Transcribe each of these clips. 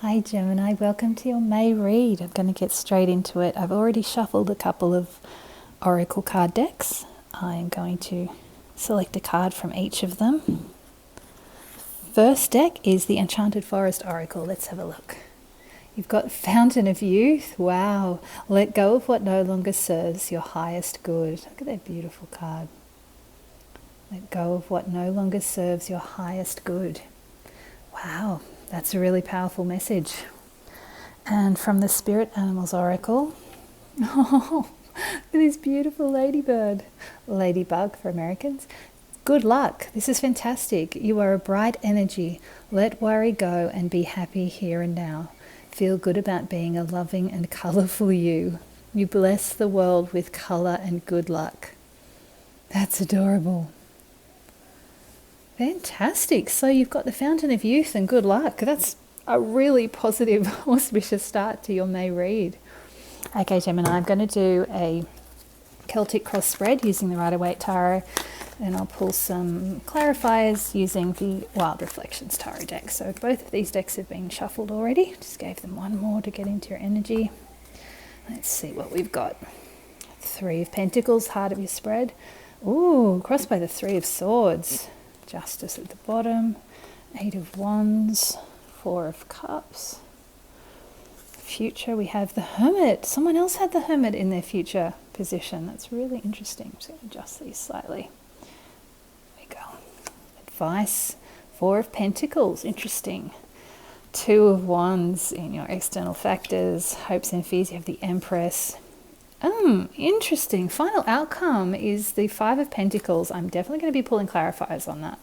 Hi Gemini, welcome to your May read. I'm going to get straight into it. I've already shuffled a couple of oracle card decks. I'm going to select a card from each of them. First deck is the Enchanted Forest Oracle. Let's have a look. You've got Fountain of Youth. Wow. Let go of what no longer serves your highest good. Look at that beautiful card. Let go of what no longer serves your highest good. Wow. That's a really powerful message. And from the Spirit Animals Oracle, oh, look at this beautiful ladybird, ladybug for Americans. Good luck. This is fantastic. You are a bright energy. Let worry go and be happy here and now. Feel good about being a loving and colourful you. You bless the world with colour and good luck. That's adorable. Fantastic. So you've got the Fountain of Youth and good luck. That's a really positive, auspicious start to your May read. Okay, Gemini, I'm going to do a Celtic cross spread using the Rider-Waite Tarot, and I'll pull some clarifiers using the Wild Reflections Tarot deck. So both of these decks have been shuffled already. Just gave them one more to get into your energy. Let's see what we've got. Three of Pentacles, heart of your spread. Ooh, crossed by the Three of Swords. Justice at the bottom, Eight of Wands, Four of Cups. Future, we have the Hermit. Someone else had the Hermit in their future position. That's really interesting. I'm just going to adjust these slightly. There we go. Advice, Four of Pentacles. Interesting. Two of Wands in your external factors, hopes and fears. You have the Empress. Interesting. Final outcome is the Five of Pentacles. I'm definitely going to be pulling clarifiers on that.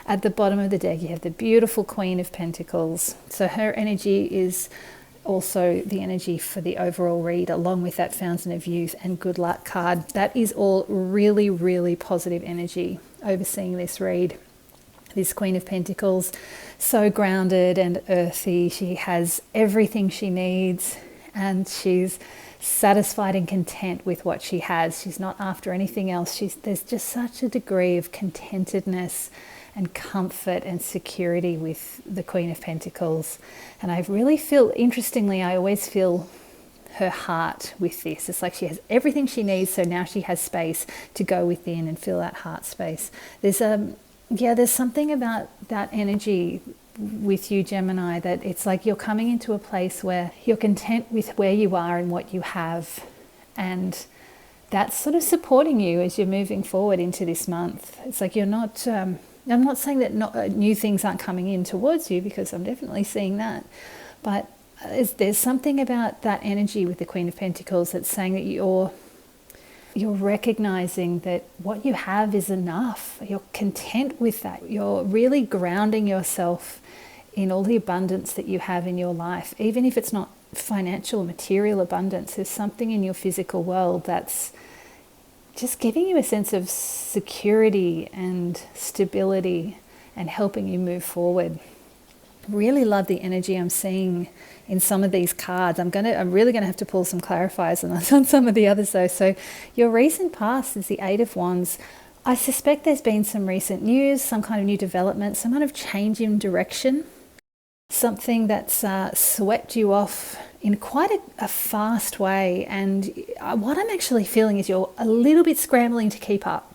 At the bottom of the deck, you have the beautiful Queen of Pentacles. So her energy is also the energy for the overall read, along with that Fountain of Youth and Good Luck card. That is all really, really positive energy overseeing this read. This Queen of Pentacles, so grounded and earthy. She has everything she needs, and she's satisfied and content with what she has. She's not after anything else. There's just such a degree of contentedness and comfort and security with the Queen of Pentacles. And I really feel, interestingly, I always feel her heart with this. It's like she has everything she needs, so now she has space to go within and fill that heart space. There's something about that energy with you, Gemini, that it's like you're coming into a place where you're content with where you are and what you have, and that's sort of supporting you as you're moving forward into this month. It's like you're not I'm not saying that new things aren't coming in towards you, because I'm definitely seeing that, but there's something about that energy with the Queen of Pentacles that's saying that you're recognizing that what you have is enough. You're content with that. You're really grounding yourself in all the abundance that you have in your life. Even if it's not financial, material abundance, there's something in your physical world that's just giving you a sense of security and stability and helping you move forward. Really love the energy I'm seeing in some of these cards. I'm really gonna have to pull some clarifiers on some of the others though. So your recent past is the Eight of Wands. I suspect there's been some recent news, some kind of new development, some kind of change in direction, something that's swept you off in quite a fast way. And what I'm actually feeling is you're a little bit scrambling to keep up.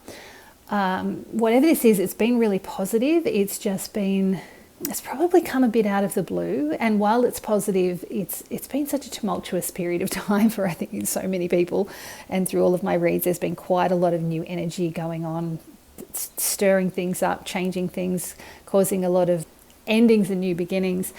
Whatever this is, it's been really positive. It's probably come a bit out of the blue, and while it's positive, it's been such a tumultuous period of time for, I think, so many people, and through all of my reads there's been quite a lot of new energy going on, stirring things up, changing things, causing a lot of endings and new beginnings.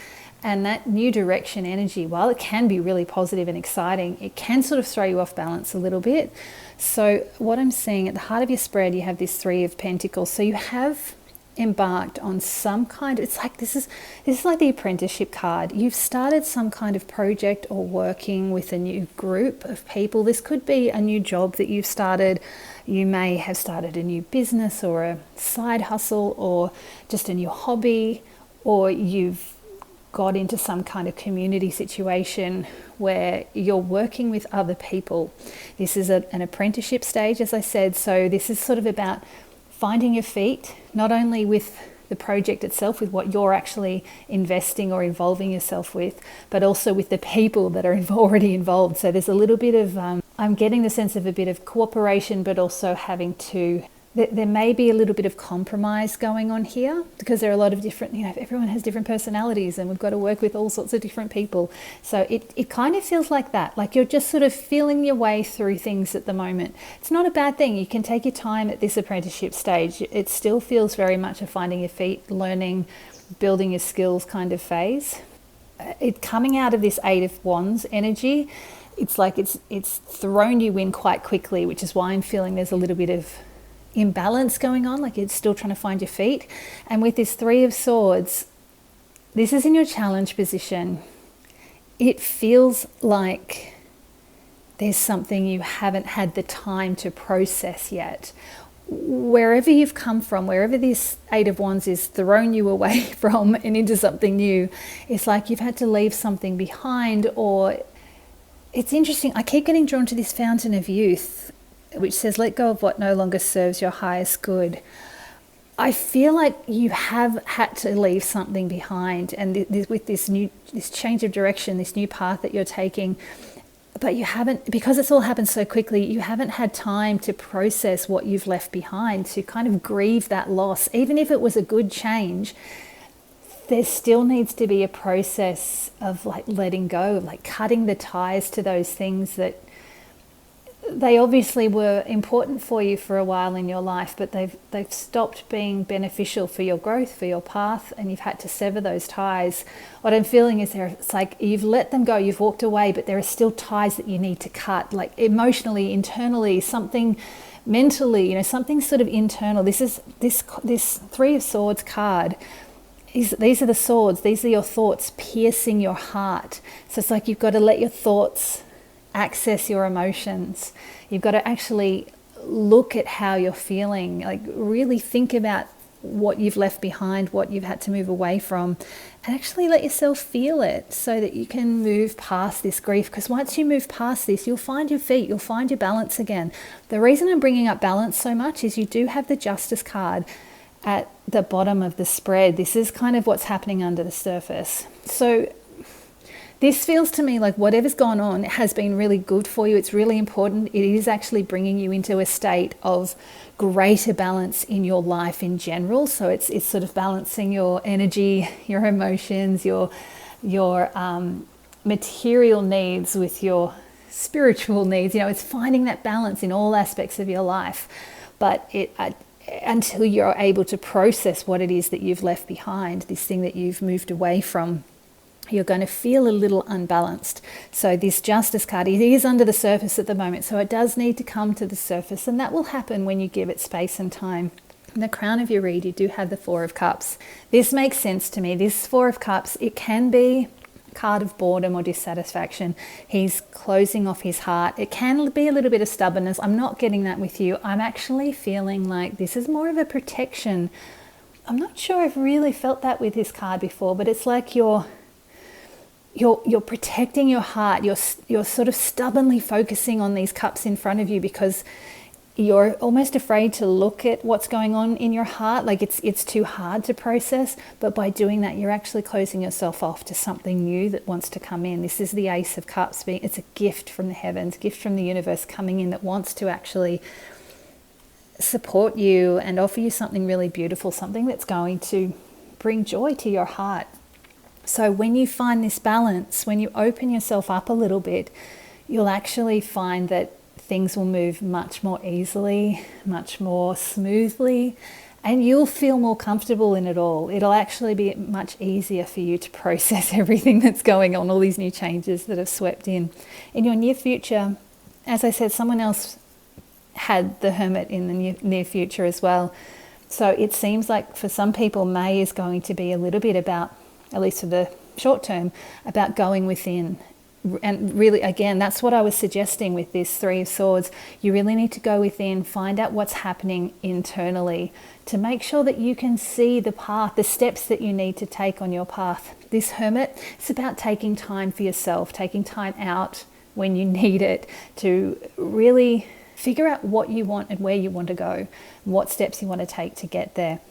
And that new direction energy, while it can be really positive and exciting, it can sort of throw you off balance a little bit. So what I'm seeing at the heart of your spread, you have this Three of Pentacles. So you have embarked on some kind of, it's like this is like the apprenticeship card. You've started some kind of project or working with a new group of people. This could be a new job that you've started. You may have started a new business or a side hustle or just a new hobby, or you've got into some kind of community situation where you're working with other people. This is an apprenticeship stage, as I said. So this is sort of about finding your feet, not only with the project itself, with what you're actually investing or involving yourself with, but also with the people that are already involved. So there's a little bit of, I'm getting the sense of a bit of cooperation, but also having to, there may be a little bit of compromise going on here, because there are a lot of different, everyone has different personalities and we've got to work with all sorts of different people. So it kind of feels like that, like you're just sort of feeling your way through things at the moment. It's not a bad thing. You can take your time at this apprenticeship stage. It still feels very much a finding your feet, learning, building your skills kind of phase. It coming out of this Eight of Wands energy, it's like it's thrown you in quite quickly, which is why I'm feeling there's a little bit of imbalance going on, like it's still trying to find your feet. And with this Three of Swords, this is in your challenge position. It feels like there's something you haven't had the time to process yet. Wherever you've come from, wherever this Eight of Wands is thrown you away from and into something new, it's like you've had to leave something behind. Or it's interesting, I keep getting drawn to this Fountain of Youth, which says, let go of what no longer serves your highest good. I feel like you have had to leave something behind, and with this change of direction, this new path that you're taking, but you haven't, because it's all happened so quickly, you haven't had time to process what you've left behind, to kind of grieve that loss. Even if it was a good change, there still needs to be a process of like letting go, like cutting the ties to those things that they obviously were important for you for a while in your life, but they've stopped being beneficial for your growth, for your path, and you've had to sever those ties. What I'm feeling is it's like you've let them go, you've walked away, but there are still ties that you need to cut, like emotionally, internally, something mentally, something sort of internal. This Three of Swords card. These are the swords, these are your thoughts piercing your heart. So it's like you've got to let your thoughts access your emotions. You've got to actually look at how you're feeling, like really think about what you've left behind, what you've had to move away from, and actually let yourself feel it so that you can move past this grief. Because once you move past this, you'll find your feet, you'll find your balance again. The reason I'm bringing up balance so much is you do have the Justice card at the bottom of the spread. This is kind of what's happening under the surface. So this feels to me like whatever's gone on has been really good for you. It's really important. It is actually bringing you into a state of greater balance in your life in general. So it's sort of balancing your energy, your emotions, your material needs with your spiritual needs. It's finding that balance in all aspects of your life. But until you're able to process what it is that you've left behind, this thing that you've moved away from, you're going to feel a little unbalanced. So this Justice card, it is under the surface at the moment, so it does need to come to the surface, and that will happen when you give it space and time. In the crown of your reed, you do have the Four of Cups. This makes sense to me. This Four of Cups, it can be a card of boredom or dissatisfaction. He's closing off his heart. It can be a little bit of stubbornness. I'm not getting that with you. I'm actually feeling like this is more of a protection. I'm not sure I've really felt that with this card before, but it's like you're protecting your heart. You're sort of stubbornly focusing on these cups in front of you because you're almost afraid to look at what's going on in your heart. Like it's too hard to process. But by doing that, you're actually closing yourself off to something new that wants to come in. This is the Ace of Cups. It's a gift from the heavens, gift from the universe coming in that wants to actually support you and offer you something really beautiful, something that's going to bring joy to your heart. So when you find this balance, when you open yourself up a little bit, you'll actually find that things will move much more easily, much more smoothly, and you'll feel more comfortable in it all. It'll actually be much easier for you to process everything that's going on, all these new changes that have swept in. In your near future, as I said, someone else had the Hermit in the near future as well. So it seems like for some people, May is going to be a little bit about, at least for the short term, about going within. And really, again, that's what I was suggesting with this Three of Swords. You really need to go within, find out what's happening internally to make sure that you can see the path, the steps that you need to take on your path. This Hermit, it's about taking time for yourself, taking time out when you need it to really figure out what you want and where you want to go, what steps you want to take to get there.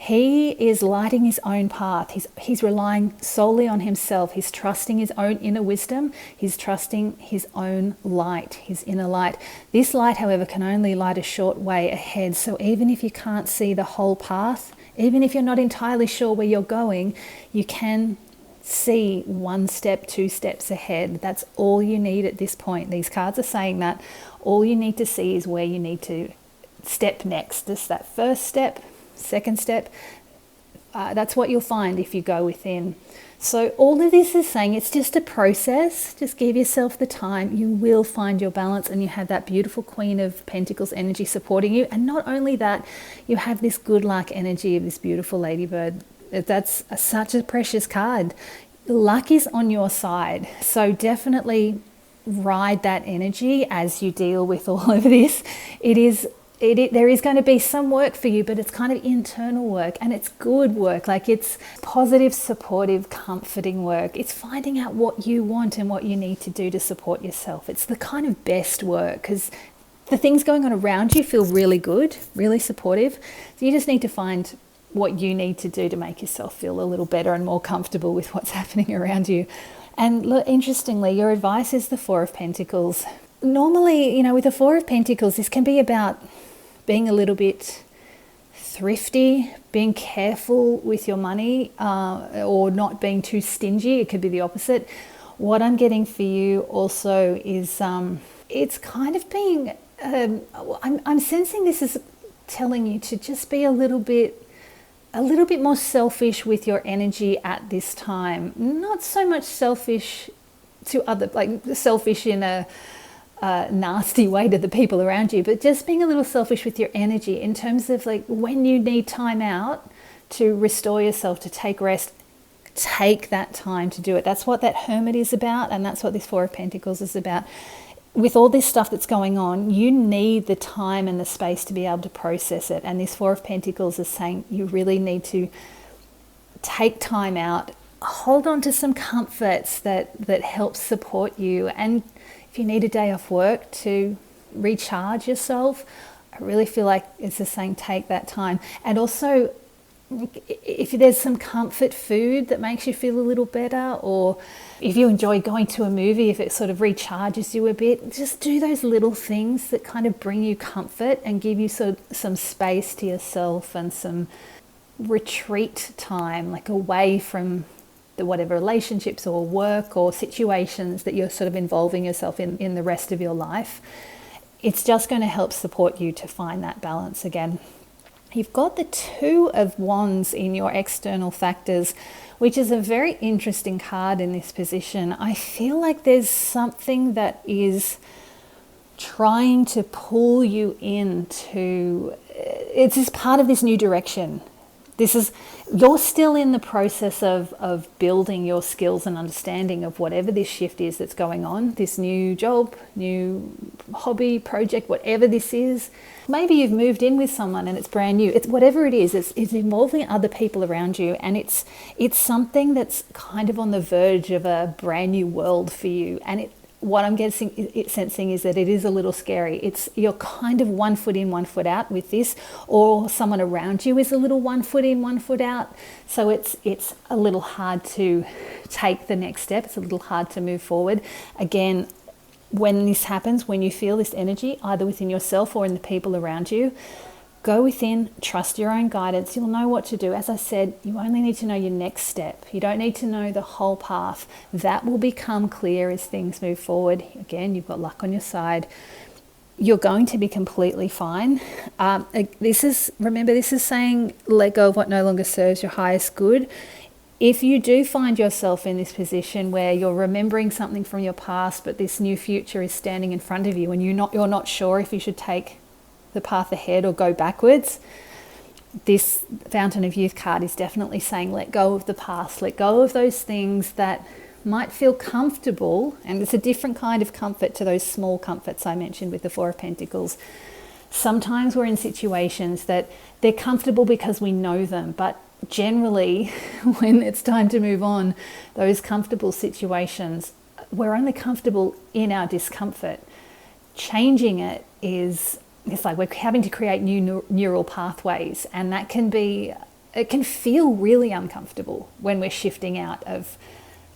He is lighting his own path. He's relying solely on himself. He's trusting his own inner wisdom. He's trusting his own light, his inner light. This light, however, can only light a short way ahead. So even if you can't see the whole path, even if you're not entirely sure where you're going, you can see 1 step, 2 steps ahead. That's all you need at this point. These cards are saying that all you need to see is where you need to step next. Just that first step, second step. That's what you'll find if you go within. So all of this is saying it's just a process. Just give yourself the time. You will find your balance, and you have that beautiful Queen of Pentacles energy supporting you. And not only that, you have this good luck energy of this beautiful ladybird. That's such a precious card. Luck is on your side. So definitely ride that energy as you deal with all of this. There is going to be some work for you, but it's kind of internal work, and it's good work. Like, it's positive, supportive, comforting work. It's finding out what you want and what you need to do to support yourself. It's the kind of best work, because the things going on around you feel really good, really supportive. So you just need to find what you need to do to make yourself feel a little better and more comfortable with what's happening around you. And look, interestingly, your advice is the Four of Pentacles. Normally, with the Four of Pentacles, this can be about being a little bit thrifty, being careful with your money, or not being too stingy. It could be the opposite. What I'm getting for you also is it's kind of being, I'm sensing this is telling you to just be a little bit more selfish with your energy at this time. Not so much selfish to other, like selfish in a nasty way to the people around you, but just being a little selfish with your energy in terms of, like, when you need time out to restore yourself, to take rest, take that time to do it. That's what that Hermit is about, and that's what this Four of Pentacles is about. With all this stuff that's going on, you need the time and the space to be able to process it. And this Four of Pentacles is saying you really need to take time out, hold on to some comforts that help support you. And if you need a day off work to recharge yourself, I really feel like it's just saying take that time. And also, if there's some comfort food that makes you feel a little better, or if you enjoy going to a movie, if it sort of recharges you a bit, just do those little things that kind of bring you comfort and give you some space to yourself and some retreat time, like away from the whatever relationships or work or situations that you're sort of involving yourself in the rest of your life. It's just going to help support you to find that balance again. You've got the Two of Wands in your external factors, which is a very interesting card in this position. I feel like there's something that is trying to pull you into, it's just part of this new direction. You're still in the process of building your skills and understanding of whatever this shift is that's going on, this new job, new hobby, project, whatever this is. Maybe you've moved in with someone and it's brand new. It's whatever it is, it's involving other people around you, and it's something that's kind of on the verge of a brand new world for you. And what I'm sensing is that it is a little scary. You're kind of 1 foot in, 1 foot out with this, or someone around you is a little 1 foot in, 1 foot out. So it's a little hard to take the next step. It's a little hard to move forward. Again, when this happens, when you feel this energy, either within yourself or in the people around you, go within, trust your own guidance. You'll know what to do. As I said, you only need to know your next step. You don't need to know the whole path. That will become clear as things move forward. Again, you've got luck on your side. You're going to be completely fine. This is saying let go of what no longer serves your highest good. If you do find yourself in this position where you're remembering something from your past, but this new future is standing in front of you and you're not sure if you should take the path ahead or go backwards, this Fountain of Youth card is definitely saying let go of the past, let go of those things that might feel comfortable. And it's a different kind of comfort to those small comforts I mentioned with the Four of Pentacles. Sometimes we're in situations that they're comfortable because we know them, but generally when it's time to move on, those comfortable situations, we're only comfortable in our discomfort. Changing it's like we're having to create new neural pathways, and that can be it can feel really uncomfortable when we're shifting out of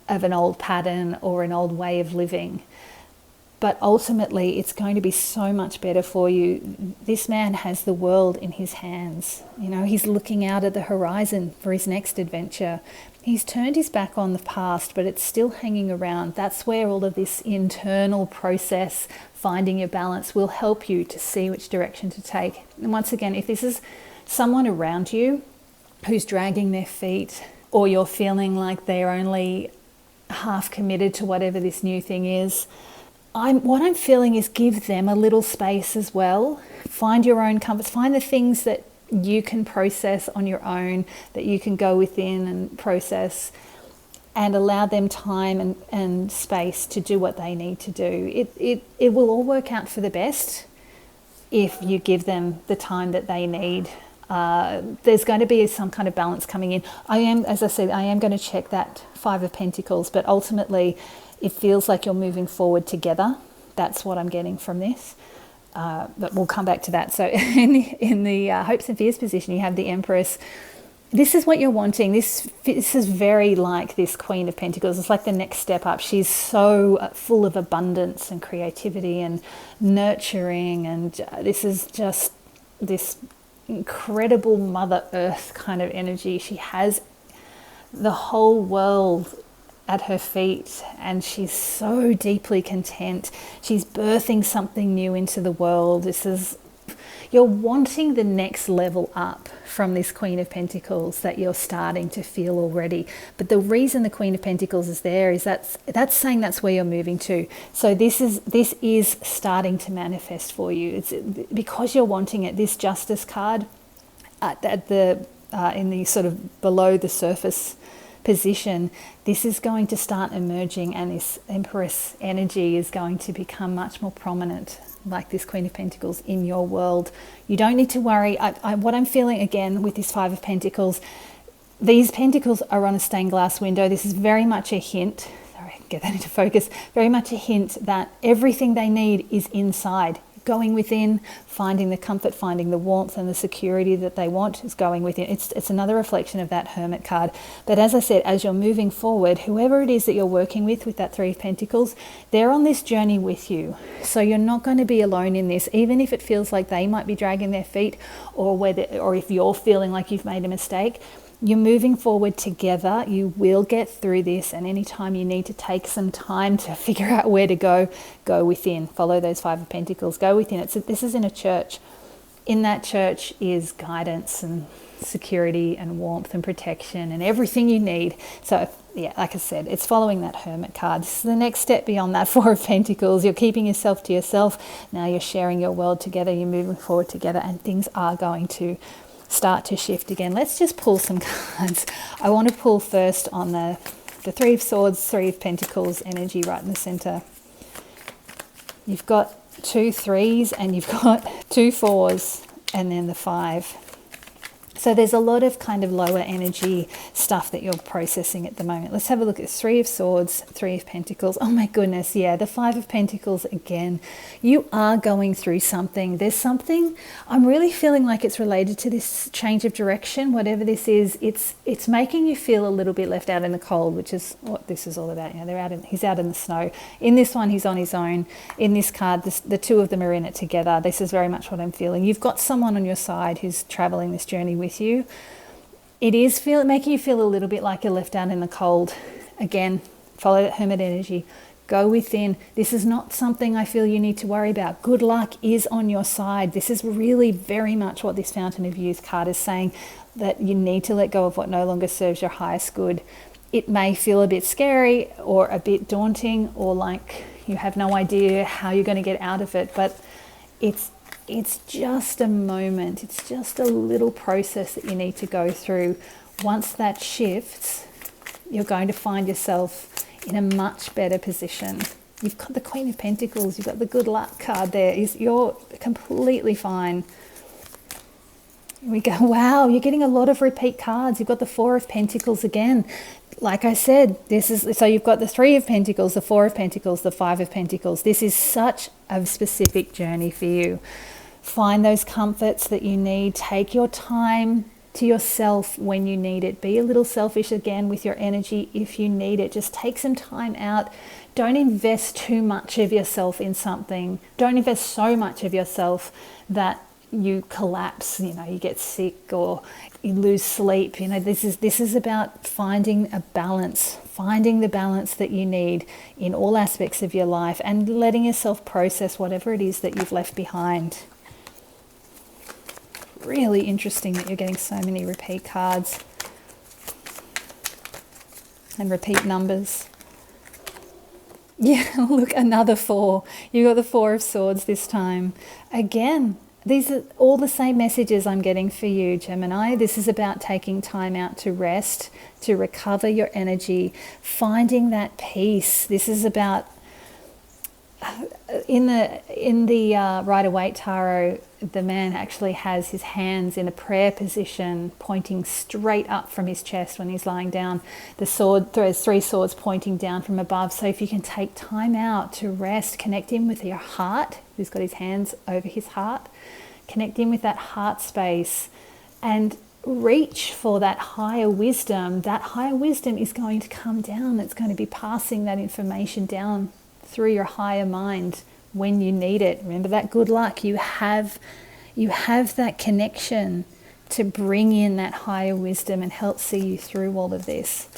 an old pattern or an old way of living. But ultimately, it's going to be so much better for you. This man has the world in his hands. You know, he's looking out at the horizon for his next adventure. He's turned his back on the past, but it's still hanging around. That's where all of this internal process, finding your balance, will help you to see which direction to take. And once again, if this is someone around you who's dragging their feet, or you're feeling like they're only half committed to whatever this new thing is, what I'm feeling is give them a little space as well. Find your own comforts. Find the things that you can process on your own, that you can go within and process, and allow them time and space to do what they need to do. It will all work out for the best if you give them the time that they need. There's going to be some kind of balance coming in. As I said, I am going to check that Five of Pentacles, but ultimately it feels like you're moving forward together. That's what I'm getting from this. But we'll come back to that. So in the hopes and fears position, you have the Empress. This is what you're wanting. This is very like this Queen of Pentacles. It's like the next step up. She's so full of abundance and creativity and nurturing. And this is just this incredible Mother Earth kind of energy. She has the whole world at her feet, and she's so deeply content. She's birthing something new into the world. You're wanting the next level up from this Queen of Pentacles that you're starting to feel already. But the reason the Queen of Pentacles is there is that's saying that's where you're moving to. So this is starting to manifest for you. It's because you're wanting it. This Justice card in the sort of below the surface position, this is going to start emerging, and this Empress energy is going to become much more prominent, like this Queen of Pentacles, in your world. You don't need to worry. What I'm feeling again with this Five of Pentacles, these pentacles are on a stained glass window. This is very much a hint, sorry, get that into focus, very much a hint that everything they need is inside. Going within, finding the comfort, finding the warmth and the security that they want is going within. It's another reflection of that Hermit card. But as I said, as you're moving forward, whoever it is that you're working with that Three of Pentacles, they're on this journey with you. So you're not going to be alone in this, even if it feels like they might be dragging their feet, or if you're feeling like you've made a mistake. You're moving forward together. You will get through this, and anytime you need to take some time to figure out where to go within. Follow those Five of Pentacles. Go within. This is in a church. In that church is guidance and security and warmth and protection and everything you need. So yeah, like I said, it's following that Hermit card. This is the next step beyond that Four of Pentacles. You're keeping yourself to yourself. Now you're sharing your world together. You're moving forward together, and things are going to start to shift again. Let's just pull some cards. I want to pull first on the Three of Swords, Three of Pentacles energy right in the center. You've got 2 3s and you've got 2 4s and then the 5. So there's a lot of kind of lower energy stuff that you're processing at the moment. Let's have a look at Three of Swords, Three of Pentacles. Oh my goodness, yeah, the Five of Pentacles again. You are going through something. There's something, I'm really feeling like it's related to this change of direction, whatever this is. It's making you feel a little bit left out in the cold, which is what this is all about. You know, he's out in the snow. In this one, he's on his own. In this card, the two of them are in it together. This is very much what I'm feeling. You've got someone on your side who's traveling this journey with you. It is making you feel a little bit like you're left out in the cold. Again, follow that Hermit energy. Go within. This is not something I feel you need to worry about. Good luck is on your side. This is really very much what this Fountain of Youth card is saying, that you need to let go of what no longer serves your highest good. It may feel a bit scary or a bit daunting, or like you have no idea how you're going to get out of it, but it's just a moment. It's just a little process that you need to go through. Once that shifts, you're going to find yourself in a much better position. You've got the Queen of Pentacles. You've got the good luck card there. You're completely fine. Here we go. Wow, you're getting a lot of repeat cards. You've got the Four of Pentacles again. Like I said, so you've got the Three of Pentacles, the Four of Pentacles, the Five of Pentacles. This is such a specific journey for you. Find those comforts that you need. Take your time to yourself when you need it. Be a little selfish again with your energy if you need it. Just take some time out. Don't invest too much of yourself in something. Don't invest so much of yourself that you collapse, you get sick or you lose sleep. This is about finding a balance, finding the balance that you need in all aspects of your life and letting yourself process whatever it is that you've left behind. Really interesting that you're getting so many repeat cards and repeat numbers. Yeah, look, another 4. You got the 4 of Swords this time. Again, these are all the same messages I'm getting for you, Gemini. This is about taking time out to rest, to recover your energy, finding that peace. This is about in the Rider-Waite Tarot, the man actually has his hands in a prayer position, pointing straight up from his chest when he's lying down. There's 3 swords pointing down from above. So if you can take time out to rest, connect in with your heart, who's got his hands over his heart, connect in with that heart space and reach for that higher wisdom. That higher wisdom is going to come down. It's going to be passing that information down through your higher mind when you need it. Remember that good luck. You have that connection to bring in that higher wisdom and help see you through all of this.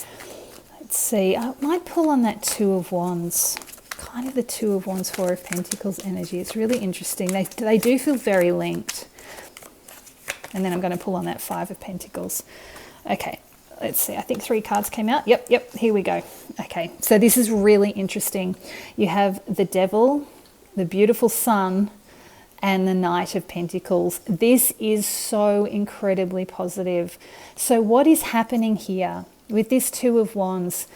Let's see. I might pull on that 2 of Wands. Kind of the 2 of Wands, 4 of Pentacles energy. It's really interesting. They do feel very linked. And then I'm going to pull on that 5 of Pentacles. Okay. Let's see, I think 3 cards came out. Yep, here we go. Okay, so this is really interesting. You have the Devil, the beautiful Sun, and the Knight of Pentacles. This is so incredibly positive. So what is happening here with this 2 of Wands?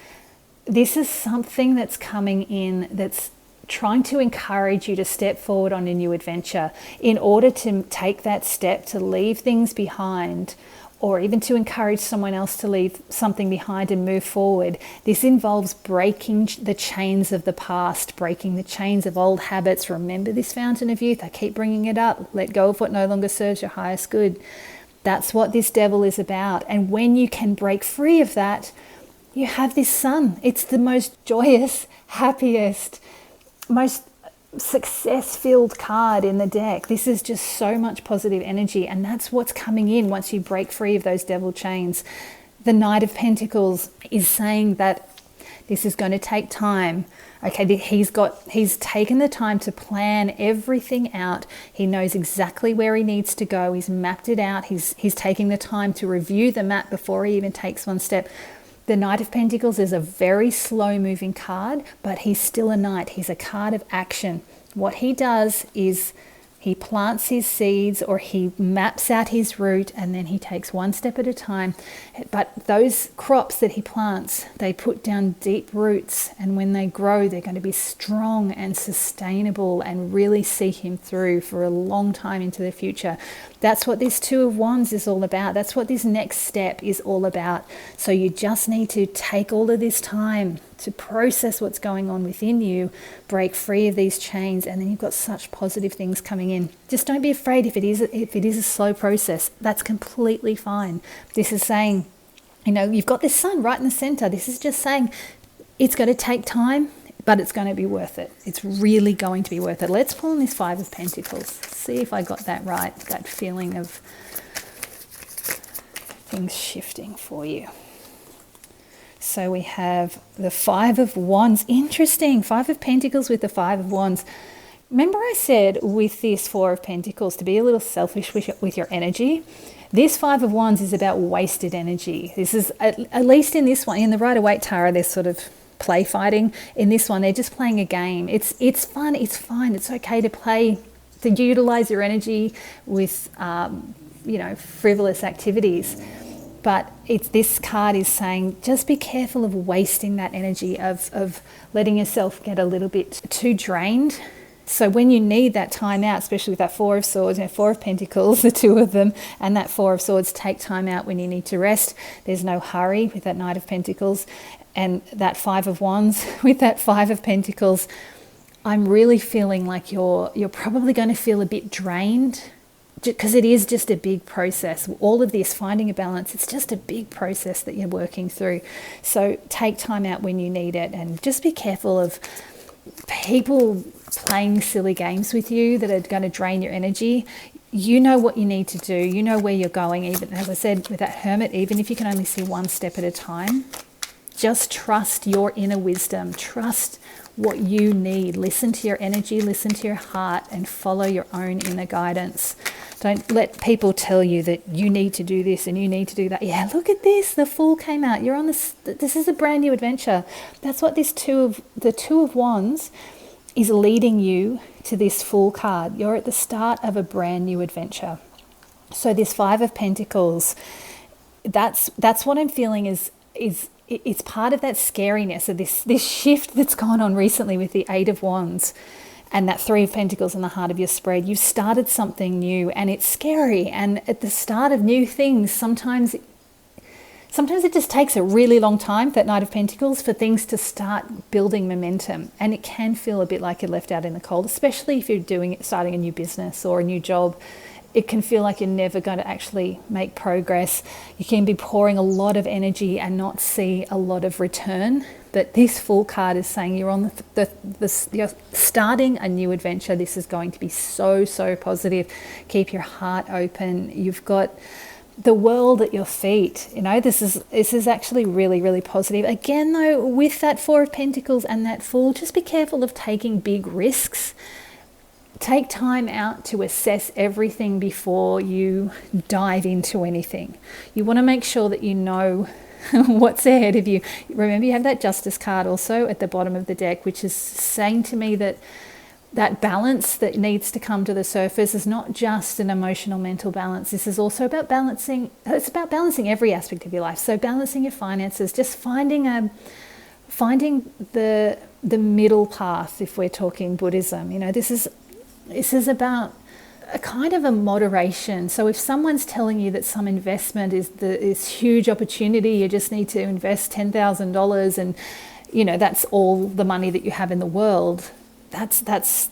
This is something that's coming in that's trying to encourage you to step forward on a new adventure. In order to take that step, to leave things behind, or even to encourage someone else to leave something behind and move forward. This involves breaking the chains of the past, breaking the chains of old habits. Remember this fountain of youth. I keep bringing it up. Let go of what no longer serves your highest good. That's what this Devil is about. And when you can break free of that, you have this Sun. It's the most joyous, happiest, most success-filled card in the deck. This is just so much positive energy, and that's what's coming in once you break free of those devil chains. The Knight of Pentacles is saying that this is going to take time. Okay, he's taken the time to plan everything out. He knows exactly where he needs to go. He's mapped it out. He's taking the time to review the map before he even takes one step. The Knight of Pentacles is a very slow-moving card, but he's still a knight. He's a card of action. What he does is he plants his seeds, or he maps out his route, and then he takes one step at a time. But those crops that he plants, they put down deep roots, and when they grow, they're going to be strong and sustainable and really see him through for a long time into the future. That's what this 2 of Wands is all about. That's what this next step is all about. So you just need to take all of this time to process what's going on within you, break free of these chains, and then you've got such positive things coming in. Just don't be afraid if it is a slow process. That's completely fine. This is saying, you've got this Sun right in the center. This is just saying it's going to take time, but it's going to be worth it. It's really going to be worth it. Let's pull on this 5 of Pentacles. See if I got that right, that feeling of things shifting for you. So we have the 5 of Wands. Interesting. 5 of Pentacles with the 5 of Wands. Remember I said with this 4 of Pentacles to be a little selfish with your energy? This 5 of Wands is about wasted energy. This is, at least in this one, in the Rider-Waite Tarot, they're sort of play fighting. In this one, they're just playing a game. It's fun. It's fine. It's okay to play, to utilize your energy with, frivolous activities. But this card is saying, just be careful of wasting that energy, of letting yourself get a little bit too drained. So when you need that time out, especially with that 4 of Swords, 4 of Pentacles, the 2 of them, and that 4 of Swords, take time out when you need to rest. There's no hurry with that Knight of Pentacles. And that 5 of Wands with that 5 of Pentacles, I'm really feeling like you're probably going to feel a bit drained, because it is just a big process. All of this, finding a balance, it's just a big process that you're working through. So take time out when you need it, and just be careful of people playing silly games with you that are going to drain your energy. You know what you need to do. You know where you're going. Even, as I said, with that hermit, even if you can only see one step at a time, just trust your inner wisdom. Trust what you need. Listen to your energy, listen to your heart, and follow your own inner guidance. Don't let people tell you that you need to do this and you need to do that. Yeah, look at this. The Fool came out. You're on this. This is a brand new adventure. That's what the Two of Wands is leading you to, this Fool card. You're at the start of a brand new adventure. So this Five of Pentacles, that's what I'm feeling is it's part of that scariness of this shift that's gone on recently with the Eight of Wands and that Three of Pentacles in the heart of your spread. You've started something new and it's scary. And at the start of new things, sometimes it just takes a really long time, that Knight of Pentacles, for things to start building momentum. And it can feel a bit like you're left out in the cold, especially if you're starting a new business or a new job. It can feel like you're never going to actually make progress. You can be pouring a lot of energy and not see a lot of return. But this Fool card is saying you're on you're starting a new adventure. This is going to be so, so positive. Keep your heart open. You've got the world at your feet. You know, this is actually really, really positive. Again, though, with that Four of Pentacles and that Fool, just be careful of taking big risks. Take time out to assess everything before you dive into anything. You want to make sure that you know what's ahead of you. Remember, you have that Justice card also at the bottom of the deck, which is saying to me that balance that needs to come to the surface is not just an emotional, mental balance. This is also about balancing. It's about balancing every aspect of your life. So balancing your finances, just finding the middle path. If we're talking Buddhism, you know, this is about a kind of a moderation. So if someone's telling you that some investment is this huge opportunity, you just need to invest $10,000 and, you know, that's all the money that you have in the world, that's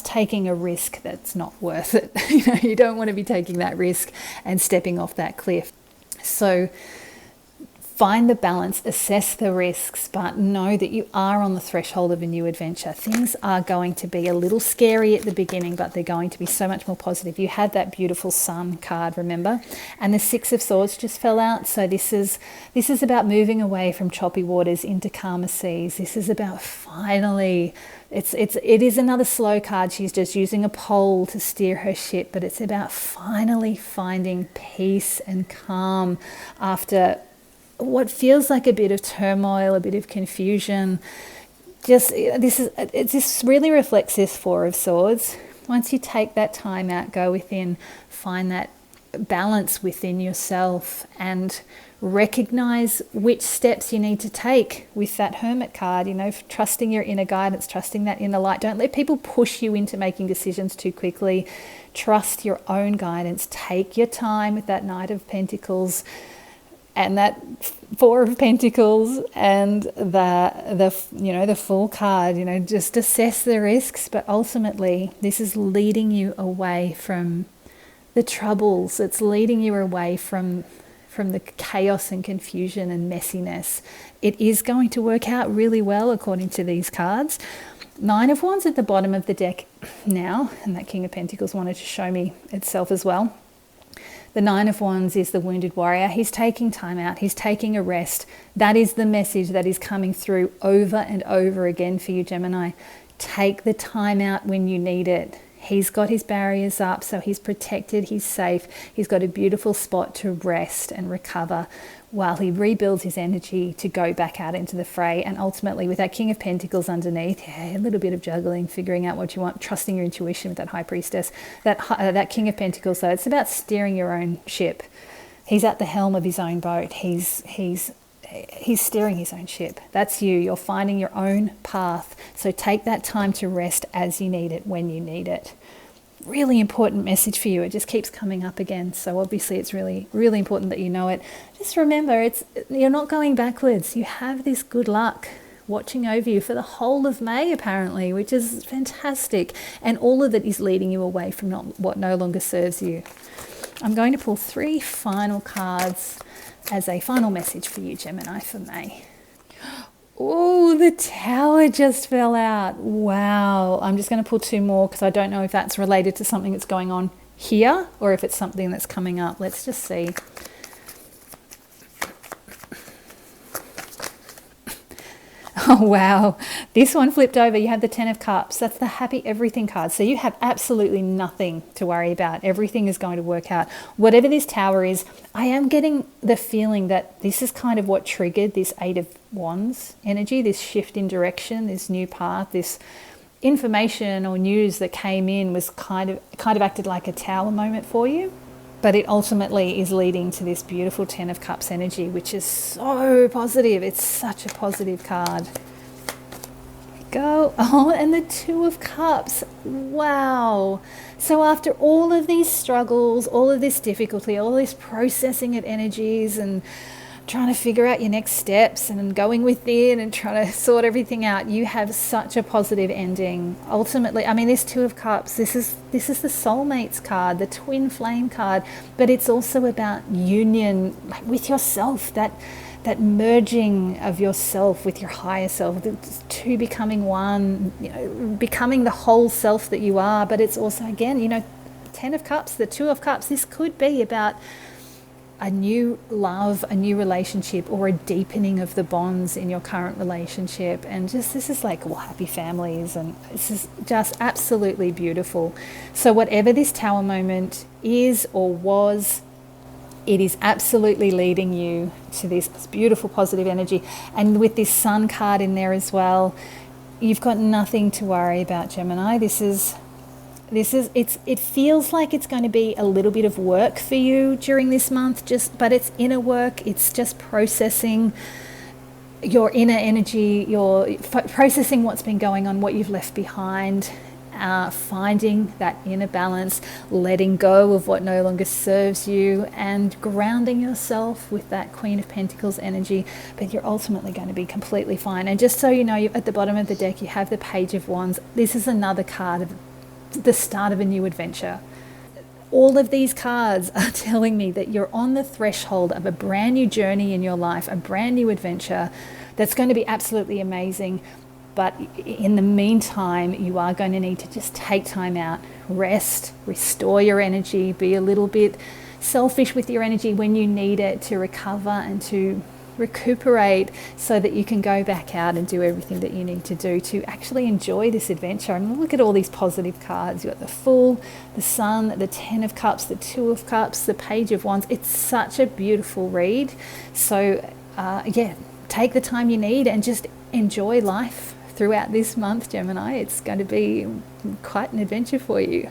taking a risk that's not worth it. You know, you don't want to be taking that risk and stepping off that cliff. So find the balance, assess the risks, but know that you are on the threshold of a new adventure. Things are going to be a little scary at the beginning, but they're going to be so much more positive. You had that beautiful Sun card, remember? And the Six of Swords just fell out. So this is about moving away from choppy waters into calmer seas. This is about finally, it is another slow card. She's just using a pole to steer her ship, but it's about finally finding peace and calm after what feels like a bit of turmoil, a bit of confusion. This really reflects this Four of Swords. Once you take that time out, go within, find that balance within yourself and recognize which steps you need to take with that Hermit card, you know, trusting your inner guidance, trusting that inner light. Don't let people push you into making decisions too quickly. Trust your own guidance. Take your time with that Knight of Pentacles and that Four of Pentacles and the Fool card. You know, just assess the risks, but ultimately this is leading you away from the troubles. It's leading you away from the chaos and confusion and messiness. It is going to work out really well according to these cards. Nine of Wands at the bottom of the deck now, and that King of Pentacles wanted to show me itself as well. The Nine of Wands is the wounded warrior. He's taking time out. He's taking a rest. That is the message that is coming through over and over again for you, Gemini. Take the time out when you need it. He's got his barriers up, so he's protected, he's safe. He's got a beautiful spot to rest and recover while he rebuilds his energy to go back out into the fray. And ultimately, with that King of Pentacles underneath, a little bit of juggling, figuring out what you want, trusting your intuition with that High Priestess. That King of Pentacles, so it's about steering your own ship. He's at the helm of his own boat. He's steering his own ship. That's you. You're finding your own path. So take that time to rest as you need it, when you need it. Really important message for you. It just keeps coming up again. So obviously it's really, really important that you know it. Just remember, you're not going backwards. You have this good luck watching over you for the whole of May, apparently, which is fantastic. And all of it is leading you away from what no longer serves you. I'm going to pull 3 final cards as a final message for you, Gemini, for May. Oh, the Tower just fell out. Wow. I'm just going to pull 2 more because I don't know if that's related to something that's going on here or if it's something that's coming up. Let's just see. Oh, wow. This one flipped over. You have the 10 of Cups. That's the happy everything card. So you have absolutely nothing to worry about. Everything is going to work out. Whatever this Tower is, I am getting the feeling that this is kind of what triggered this 8 of Wands energy, this shift in direction, this new path, this information or news that came in was kind of acted like a Tower moment for you. But it ultimately is leading to this beautiful 10 of Cups energy, which is so positive. It's such a positive card. Go. Oh, and the 2 of Cups. Wow. So after all of these struggles, all of this difficulty, all this processing of energies and trying to figure out your next steps and going within and trying to sort everything out, you have such a positive ending. Ultimately, I mean, this 2 of Cups, this is the soulmates card, the twin flame card, but it's also about union, like with yourself, that merging of yourself with your higher self, the 2 becoming one, becoming the whole self that you are. But it's also, again, 10 of Cups, the 2 of Cups, this could be about a new love, a new relationship, or a deepening of the bonds in your current relationship. And this is like happy families, and this is just absolutely beautiful. So whatever this Tower moment is or was, it is absolutely leading you to this beautiful positive energy. And with this Sun card in there as well, you've got nothing to worry about, Gemini. It feels like it's going to be a little bit of work for you during this month, but it's inner work. It's just processing your inner energy, processing what's been going on, what you've left behind, finding that inner balance, letting go of what no longer serves you, and grounding yourself with that Queen of Pentacles energy. But you're ultimately going to be completely fine. And just so you know, at the bottom of the deck, you have the Page of Wands. This is another card of the start of a new adventure. All of these cards are telling me that you're on the threshold of a brand new journey in your life, a brand new adventure that's going to be absolutely amazing. But in the meantime, you are going to need to just take time out, rest, restore your energy, be a little bit selfish with your energy when you need it to recover and to recuperate, so that you can go back out and do everything that you need to do to actually enjoy this adventure. And look at all these positive cards. You've got the Fool, the Sun, the 10 of Cups, the 2 of Cups, the Page of Wands. It's such a beautiful read. So take the time you need and just enjoy life throughout this month, Gemini. It's going to be quite an adventure for you.